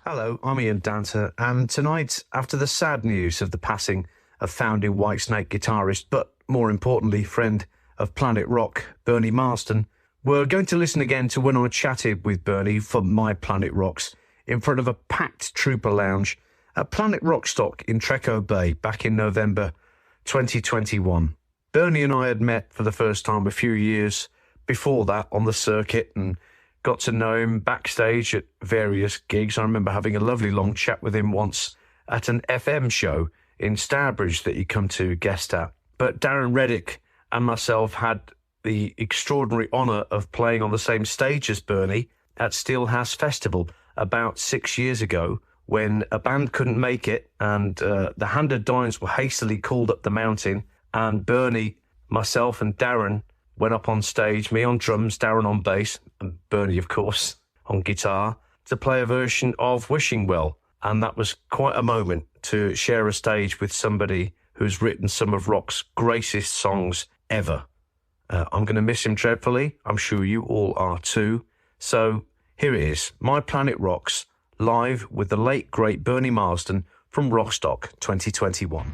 Hello, I'm Ian Danter, and tonight, after the sad news of the passing of founding Whitesnake guitarist, but more importantly, friend of Planet Rock, Bernie Marsden, we're going to listen again to when I chatted with Bernie for My Planet Rocks in front of a packed Trooper Lounge at Planet Rockstock in Treco Bay back in November 2021. Bernie and I had met for the first time a few years before that on the circuit and got to know him backstage at various gigs. I remember having a lovely long chat with him once at an FM show in Stourbridge that he'd come to guest at. But Darren Reddick and myself had the extraordinary honour of playing on the same stage as Bernie at Steelhouse Festival about 6 years ago when a band couldn't make it and the Hand of Dines were hastily called up the mountain, and Bernie, myself and Darren went up on stage, me on drums, Darren on bass, and Bernie, of course, on guitar, to play a version of Wishing Well. And that was quite a moment to share a stage with somebody who's written some of rock's greatest songs ever. I'm going to miss him dreadfully. I'm sure you all are too. So here it is, My Planet Rocks, live with the late, great Bernie Marsden from Rockstock 2021.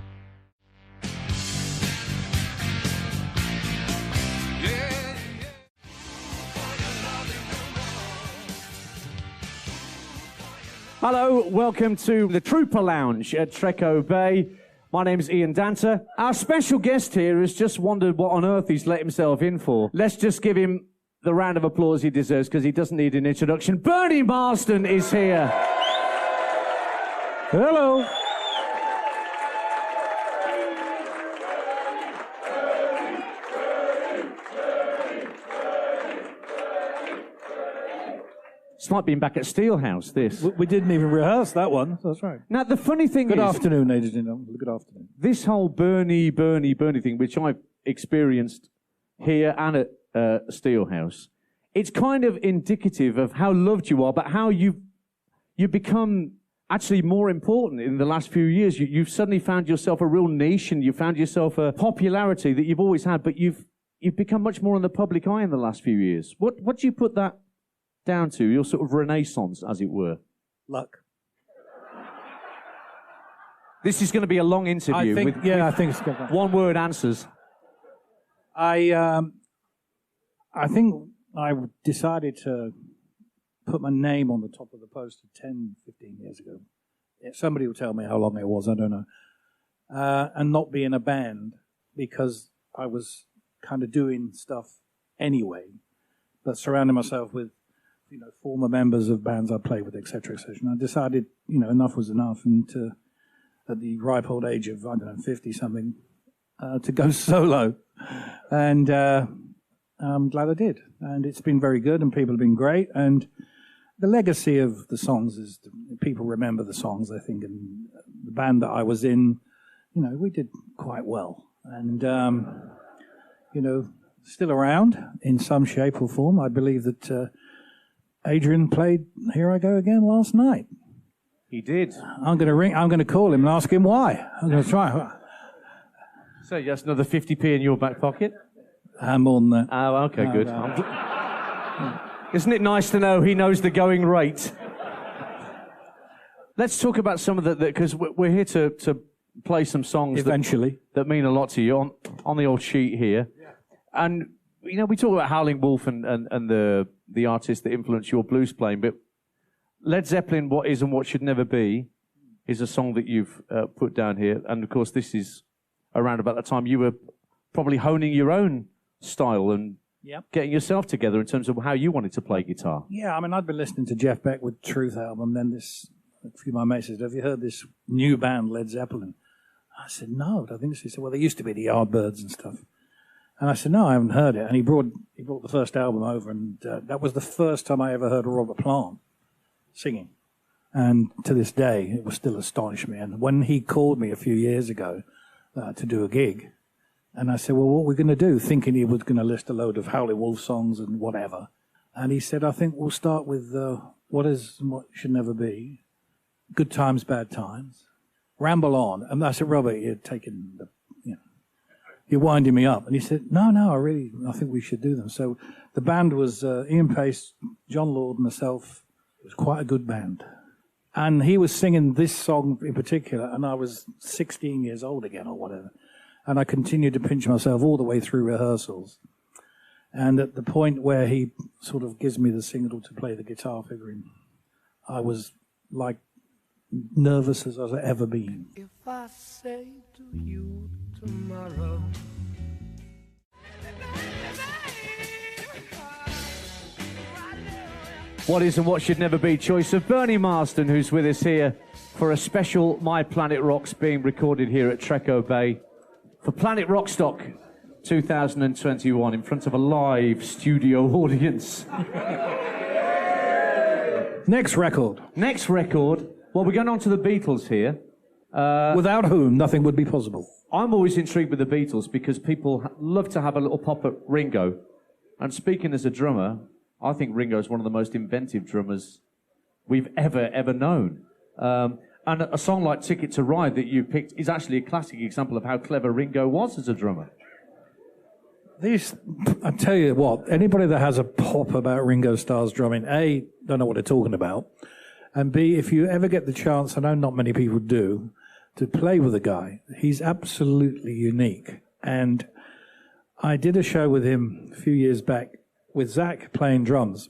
Hello, welcome to the Trooper Lounge at Treco Bay. My name's Ian Danter. Our special guest here has just wondered what on earth he's let himself in for. Let's just give him the round of applause he deserves because he doesn't need an introduction. Bernie Marsden is here. Hello. It's like being back at Steelhouse, this. We didn't even rehearse that one. That's right. Now, the funny thing is... Good afternoon, ladies and gentlemen. Good afternoon. This whole Bernie thing, which I've experienced here and at Steelhouse, it's kind of indicative of how loved you are, but how you've become actually more important in the last few years. You've suddenly found yourself a real niche, and you found yourself a popularity that you've always had, but you've become much more in the public eye in the last few years. What do you put that down to, your sort of renaissance, as it were? Luck. This is going to be a long interview. I think it's good. One-word answers. I think I decided to put my name on the top of the poster 10, 15 years ago. Somebody will tell me how long it was, I don't know. And not be in a band because I was kind of doing stuff anyway, but surrounding myself with former members of bands I played with, etc., etc. And I decided, enough was enough, and at the ripe old age of, 50-something, to go solo. And I'm glad I did. And it's been very good, and people have been great. And the legacy of the songs is people remember the songs, I think. And the band that I was in, we did quite well. And, still around in some shape or form. I believe that... Adrian played Here I Go Again last night. He did. I'm going to ccall him and ask him why. I'm going to try. So you have another 50p in your back pocket? More than that. Oh, okay, good. Isn't it nice to know he knows the going rate? Let's talk about some of the because we're here to play some songs eventually that mean a lot to you on the old sheet here. Yeah. And we talk about Howling Wolf and the artists that influence your blues playing, but Led Zeppelin, What Is and What Should Never Be, is a song that you've put down here. And, of course, this is around about the time you were probably honing your own style and getting yourself together in terms of how you wanted to play guitar. Yeah, I'd been listening to Jeff Beck with Truth album, then a few of my mates said, have you heard this new band, Led Zeppelin? I said, no, I think so. He said, well, they used to be the Yardbirds and stuff. And I said, no, I haven't heard it. And he brought the first album over, and that was the first time I ever heard R.Plant singing. And to this day, it will still astonish me. And when he called me a few years ago to do a gig, and I said, well, what are we going to do? Thinking he was going to list a load of Howling Wolf songs and whatever. And he said, I think we'll start with What Is and What Should Never Be, Good Times, Bad Times, Ramble On. And I said, Robert, you're taking you're winding me up. And he said, no, I think we should do them. So the band was Ian Pace, John Lord, and myself. It was quite a good band. And he was singing this song in particular, and I was 16 years old again or whatever. And I continued to pinch myself all the way through rehearsals. And at the point where he sort of gives me the signal to play the guitar figurine, I was like nervous as I've ever been. If I say to you tomorrow, What is and what should never be choice of Bernie Marsden, who's with us here for a special My Planet Rocks being recorded here at Treco Bay for Planet Rockstock 2021 in front of a live studio audience. Next record. Next record. Well, we're going on to the Beatles here. Without whom nothing would be possible. I'm always intrigued with the Beatles because people love to have a little pop at Ringo. And speaking as a drummer, I think Ringo is one of the most inventive drummers we've ever known. And a song like Ticket to Ride that you picked is actually a classic example of how clever Ringo was as a drummer. I tell you what, anybody that has a pop about Ringo Starr's drumming, A, don't know what they're talking about, and B, if you ever get the chance, I know not many people do, to play with the guy, he's absolutely unique. And I did a show with him a few years back with Zach playing drums,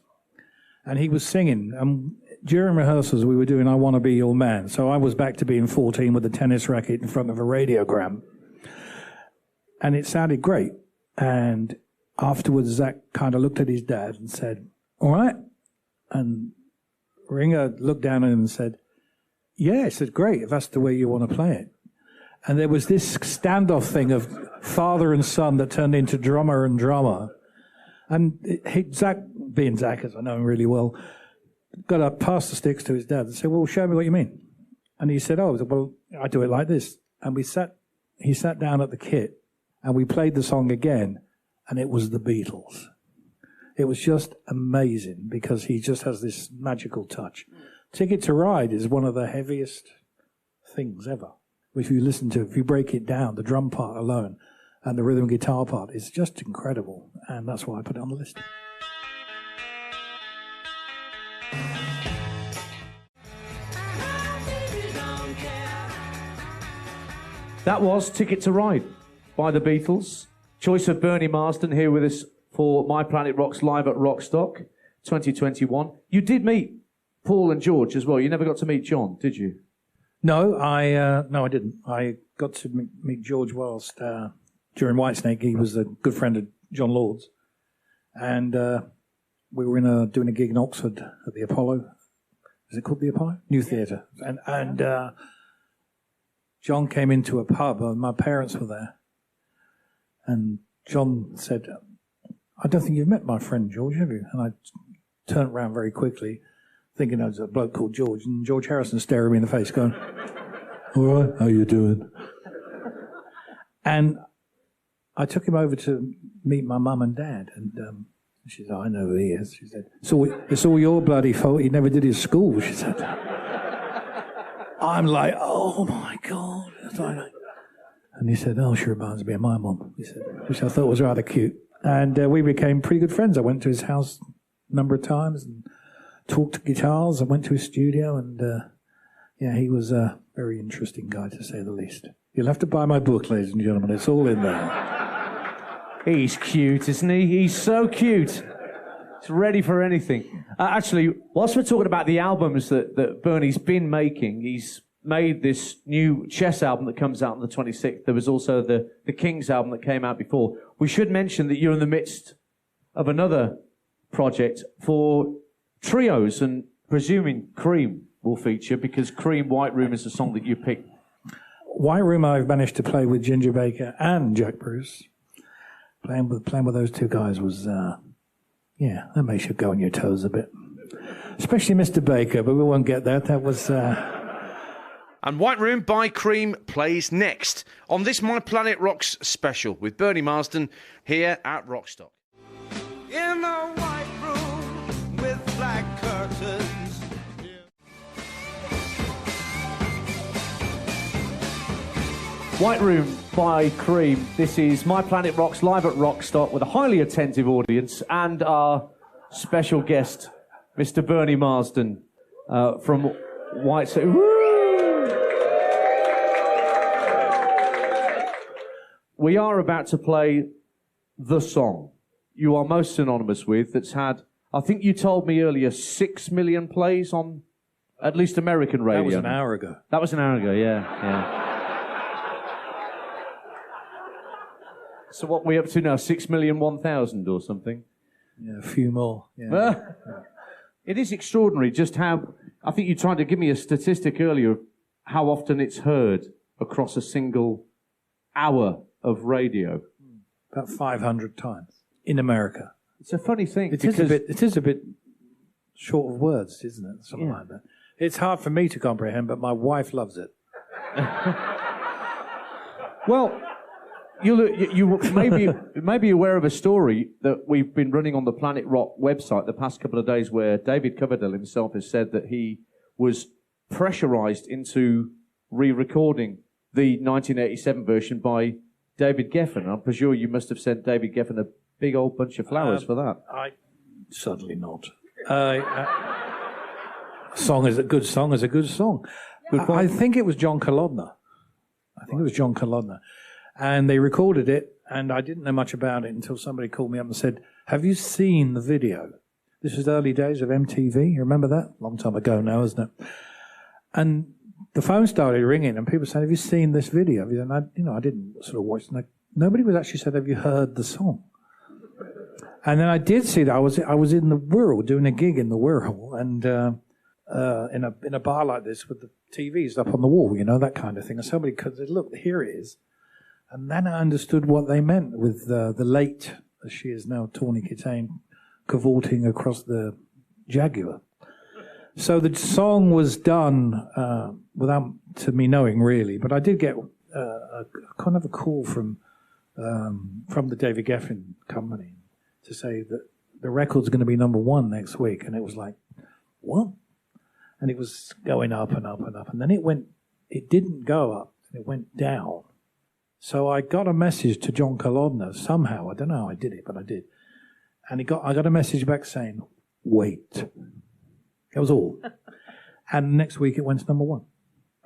and he was singing. And during rehearsals, we were doing I Want to Be Your Man. So I was back to being 14 with a tennis racket in front of a radiogram. And it sounded great. And afterwards, Zach kind of looked at his dad and said, all right. And Ringo looked down at him and said, yeah, he said, great, if that's the way you want to play it. And there was this standoff thing of father and son that turned into drummer and drummer. And Zach, being Zach, as I know him really well, got up, passed the sticks to his dad and said, well, show me what you mean. And he said, oh, well, I do it like this. And he sat down at the kit and we played the song again, and it was the Beatles. It was just amazing because he just has this magical touch. Ticket to Ride is one of the heaviest things ever. If you break it down, the drum part alone and the rhythm guitar part is just incredible. And that's why I put it on the list. That was Ticket to Ride by the Beatles. Choice of Bernie Marsden here with us for My Planet Rocks live at Rockstock 2021. You did meet Paul and George as well. You never got to meet John, did you? No, I didn't. I got to meet George whilst during Whitesnake. He was a good friend of John Lord's, and we were doing a gig in Oxford at the Apollo. Is it called the Apollo? New Theatre. And John came into a pub, and my parents were there, and John said, "I don't think you've met my friend George, have you?" And I turned around very quickly, thinking I was a bloke called George, and George Harrison staring me in the face, going, "All right, how you doing?" And I took him over to meet my mum and dad, and she said, "I know who he is." She said, "It's all your bloody fault. He never did his school," she said. I'm like, "Oh my God." And he said, "Oh, she reminds me of my mum," he said, which I thought was rather cute. And we became pretty good friends. I went to his house a number of times and talked guitars. I went to his studio, and he was a very interesting guy, to say the least. You'll have to buy my book, ladies and gentlemen. It's all in there. He's cute, isn't he? He's so cute. He's ready for anything. Actually, whilst we're talking about the albums that Bernie's been making, he's made this new chess album that comes out on the 26th. There was also the Kings album that came out before. We should mention that you're in the midst of another project for trios, and presuming Cream will feature, because Cream White Room is the song that you picked. White Room I've managed to play with G.Baker and Jack Bruce. Playing with those two guys was, that makes you go on your toes a bit. Especially Mr. Baker, but we won't get that. That was... And White Room by Cream plays next on this My Planet Rocks special with Bernie Marsden here at Rockstock. in a white room with black curtains. White Room by Cream. This is My Planet Rocks live at Rockstock with a highly attentive audience and our special guest, Mr. Bernie Marsden, from Whitesnake. Woo! We are about to play the song you are most synonymous with, that's had, I think you told me earlier, 6 million plays on at least American radio. That was an hour ago. That was an hour ago, yeah. So what are we up to now? 6,001,000 or something? Yeah, a few more. Yeah. It is extraordinary just how, I think you tried to give me a statistic earlier of how often it's heard across a single hour of radio. About 500 times in America. It's a funny thing. It is a bit short of words, isn't it? Something like that. It's hard for me to comprehend, but my wife loves it. Well, you may be aware of a story that we've been running on the Planet Rock website the past couple of days where David Coverdale himself has said that he was pressurised into re-recording the 1987 version by David Geffen. I'm sure you must have sent David Geffen a big old bunch of flowers for that. Certainly not. Song is a good song. I think it was John Kalodner. And they recorded it, and I didn't know much about it until somebody called me up and said, "Have you seen the video?" This was the early days of MTV. You remember that? Long time ago now, isn't it? And the phone started ringing, and people said, "Have you seen this video?" And I didn't sort of watch it. Nobody was actually said, "Have you heard the song?" And then I did see that. I was in the Wirral, doing a gig in the Wirral, and in a bar like this with the TVs up on the wall, that kind of thing. And somebody said, "Look, here it is." And then I understood what they meant with the late, as she is now, Tawny Kitane, cavorting across the Jaguar. So the song was done without to me knowing, really. But I did get a kind of a call from the David Geffen company to say that the record's going to be #1 next week. And it was like, what? And it was going up and up and up. And then it didn't go up, it went down. So I got a message to John Kalodner somehow. I don't know how I did it, but I did. And I got a message back saying, "Wait." That was all. And next week it went to #1.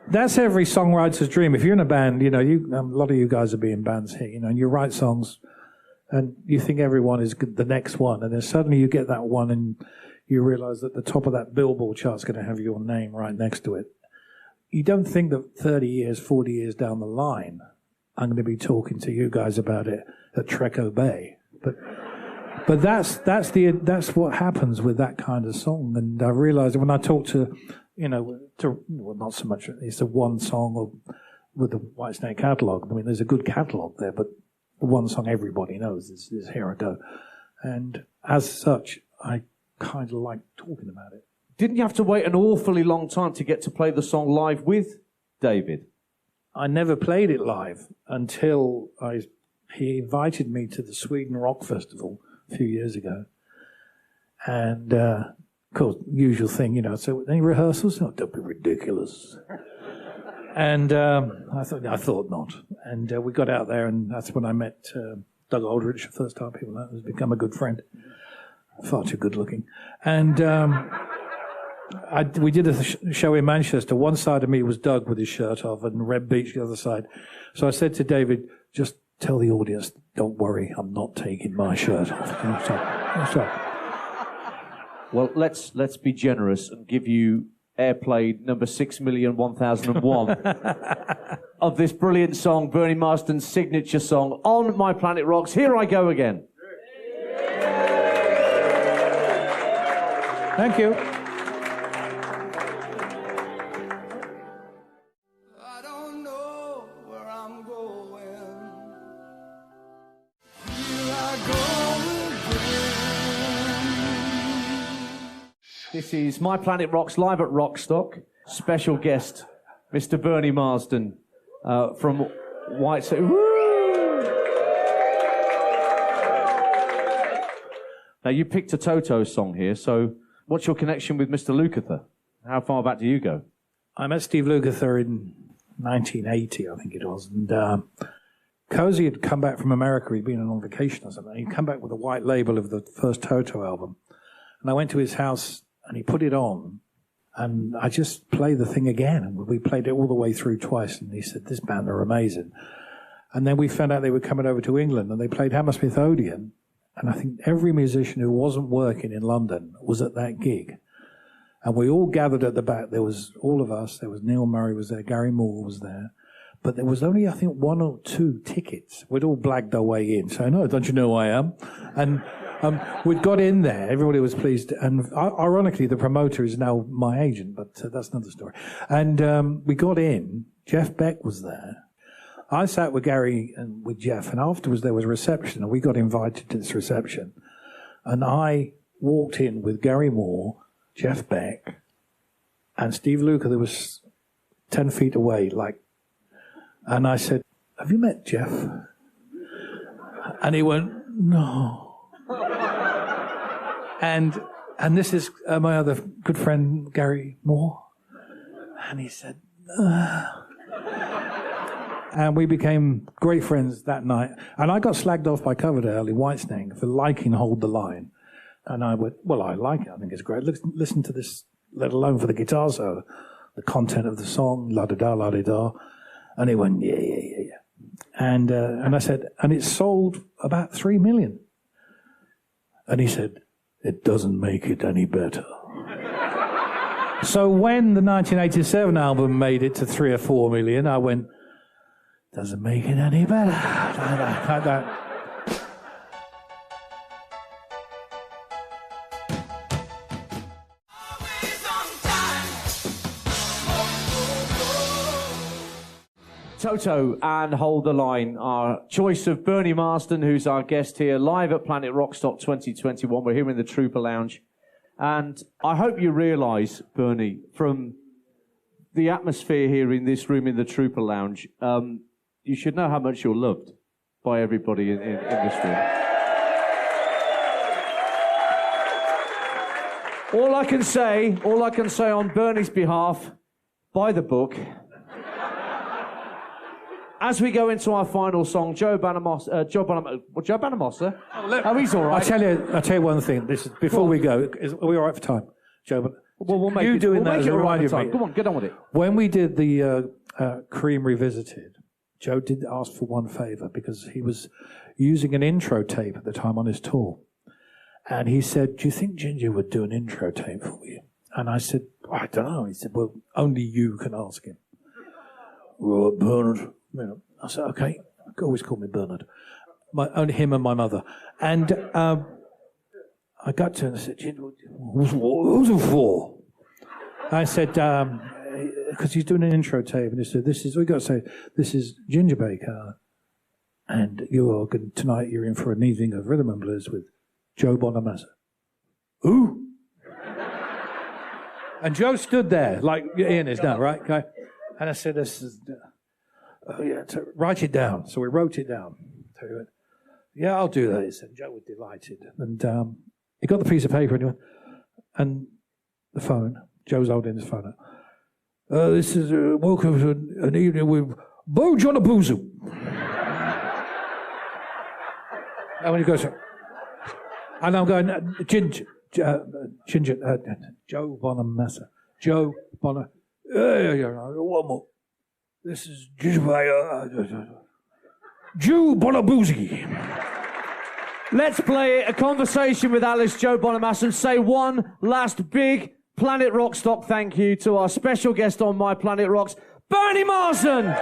That's every songwriter's dream. If you're in a band, a lot of you guys will be in bands here, and you write songs and you think everyone is good, the next one. And then suddenly you get that one and you realize that the top of that Billboard chart's going to have your name right next to it. You don't think that 30 years, 40 years down the line, I'm going to be talking to you guys about it at Treco Bay, but that's what happens with that kind of song. And I realised when I talk to not so much. It's the one song with the Whitesnake catalogue. I mean, there's a good catalogue there, but the one song everybody knows is "Here I Go," and as such, I kind of like talking about it. Didn't you have to wait an awfully long time to get to play the song live with David? I never played it live until he invited me to the Sweden Rock Festival a few years ago. And, of course, usual thing, so any rehearsals? Oh, don't be ridiculous. And I thought not. And we got out there, and that's when I met Doug Aldrich, the first time people know, has become a good friend. Far too good looking. And we did a show in Manchester. One side of me was Doug with his shirt off and Red Beach the other side. So I said to David, "Just tell the audience, don't worry, I'm not taking my shirt off." So. Well, let's be generous and give you airplay number 6,001,001 of this brilliant song, Bernie Marsden's signature song, on My Planet Rocks. Here I Go Again. Thank you. This is My Planet Rocks live at Rockstock. Special guest, Mr. Bernie Marsden from Whitesnake. Now, you picked a Toto song here, so what's your connection with Mr. Lukathur? How far back do you go? I met Steve Lukathur in 1980, I think it was, and Cozy had come back from America. He'd been on vacation or something. He'd come back with a white label of the first Toto album. And I went to his house, and he put it on, And I just played the thing again. And we played it all the way through twice. And he said, this band are amazing. And then we found out they were coming over to England and they played Hammersmith Odeon. And I think every musician who wasn't working in London was at that gig. And we all gathered at the back. There was all of us. There was Neil Murray was there. Gary Moore was there. But there was only, I think, 1 or 2 tickets. We'd all blagged our way in, saying, "Oh, don't you know who I am?" And we'd got in there. Everybody was pleased. And ironically, the promoter is now my agent, but that's another story. And we got in. Jeff Beck was there. I sat with Gary and with Jeff, and afterwards there was a reception, and we got invited to this reception. And I walked in with Gary Moore, Jeff Beck, and Steve Lukathur was 10 feet away, and I said, "Have you met Jeff?" And he went, "No." And this is my other good friend, Gary Moore. And he said, And we became great friends that night. And I got slagged off by Coverdale in Whitesnake for liking Hold the Line. And I went, well, I like it. I think it's great. Listen to this, let alone for the guitar solo, the content of the song, la-da-da, la-da-da. And he went, yeah. And I said, and it sold about 3 million. And he said, it doesn't make it any better. So when the 1987 album made it to 3 or 4 million, I went, doesn't make it any better. Like that. Toto and Hold the Line, our choice of Bernie Marsden, who's our guest here, live at Planet Rockstock 2021. We're here in the Trooper Lounge. And I hope you realise, Bernie, from the atmosphere here in this room in the Trooper Lounge, you should know how much you're loved by everybody in this room. All I can say on Bernie's behalf, buy the book. As we go into our final song, J.Bonnamassa. Oh, he's all right. I'll tell you one thing. This is before we go. Are we all right for time, Joe? Well, we'll make you it, doing we'll that make as it a all right reminder for time. of me. Come on, get on with it. When we did the Cream Revisited, Joe did ask for one favour because he was using an intro tape at the time on his tour, and he said, "Do you think Ginger would do an intro tape for you?" And I said, "I don't know." He said, "Well, only you can ask him." Right, Bernard. I said, "Okay." Always call me Bernard. Only him and my mother. And I got to him and I said, "Who's it for?" I said, because he's doing an intro tape, and he said, we got to say, this is Ginger Baker, and tonight you're in for an evening of rhythm and blues with J.Bonnamassa. Who? And Joe stood there, like Ian is now, right? Okay. And I said, write it down. So we wrote it down. So he went, "Yeah, I'll do that." He said, Joe was delighted. And he got the piece of paper and the phone. Joe's holding his phone up. "This is welcome to an evening with Bo Jonabuzu." And when he goes, and I'm going, Ginger, J.Bonnamassa. J.Bonnamassa. One more. This is J.Bonnamassa. Let's play a conversation with Alice J.Bonnamassa and say one last big Planet Rockstock thank you to our special guest on My Planet Rocks, Bernie Marsden.